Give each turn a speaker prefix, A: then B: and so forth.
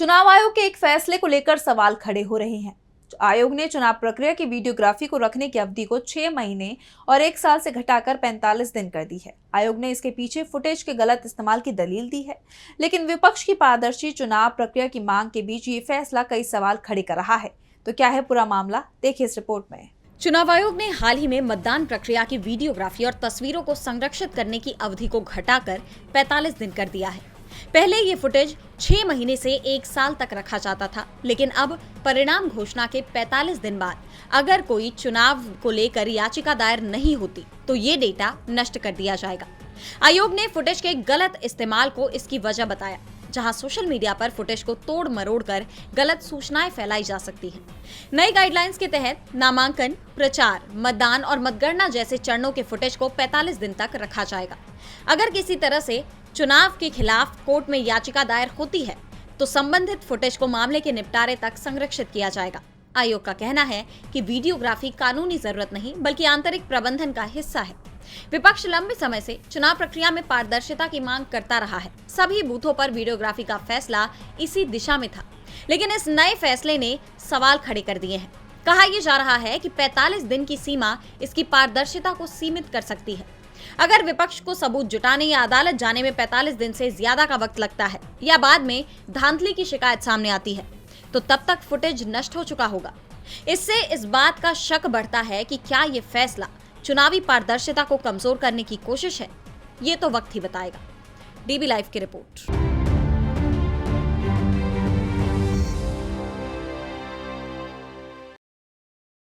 A: चुनाव आयोग के एक फैसले को लेकर सवाल खड़े हो रहे हैं। आयोग ने चुनाव प्रक्रिया की वीडियोग्राफी को रखने की अवधि को 6 महीने और 1 साल से घटाकर 45 दिन कर दी है। आयोग ने इसके पीछे फुटेज के गलत इस्तेमाल की दलील दी है, लेकिन विपक्ष की पारदर्शी चुनाव प्रक्रिया की मांग के बीच ये फैसला कई सवाल खड़े कर रहा है। तो क्या है पूरा मामला, देखिए इस रिपोर्ट में।
B: चुनाव आयोग ने हाल ही में मतदान प्रक्रिया की वीडियोग्राफी और तस्वीरों को संरक्षित करने की अवधि को घटाकर 45 दिन कर दिया है। पहले ये फुटेज 6 महीने से 1 साल तक रखा जाता था, लेकिन अब परिणाम घोषणा के 45 दिन बाद अगर कोई चुनाव को लेकर याचिका दायर नहीं होती तो ये डेटा नष्ट कर दिया जाएगा। आयोग ने फुटेज के गलत इस्तेमाल को इसकी वजह बताया, जहां सोशल मीडिया पर फुटेज को तोड़ मरोड़ कर गलत सूचनाएं फैलाई जा सकती हैं। नई गाइडलाइंस के तहत नामांकन, प्रचार, मतदान और मतगणना जैसे चरणों के फुटेज को 45 दिन तक रखा जाएगा। अगर किसी तरह से चुनाव के खिलाफ कोर्ट में याचिका दायर होती है तो संबंधित फुटेज को मामले के निपटारे तक संरक्षित किया जाएगा। आयोग का कहना है कि वीडियोग्राफी कानूनी जरूरत नहीं बल्कि आंतरिक प्रबंधन का हिस्सा है। विपक्ष लंबे समय से चुनाव प्रक्रिया में पारदर्शिता की मांग करता रहा है। सभी बूथों पर वीडियोग्राफी का फैसला इसी दिशा में था, लेकिन इस नए फैसले ने सवाल खड़े कर दिए हैं। कहा यह जा रहा है कि 45 दिन की सीमा इसकी पारदर्शिता को सीमित कर सकती है। अगर विपक्ष को सबूत जुटाने या अदालत जाने में 45 दिन से ज्यादा का वक्त लगता है या बाद में धांधली की शिकायत सामने आती है तो तब तक फुटेज नष्ट हो चुका होगा। इससे इस बात का शक बढ़ता है कि क्या ये फैसला चुनावी पारदर्शिता को कमजोर करने की कोशिश है। ये तो वक्त ही बताएगा। डीबी लाइव की रिपोर्ट।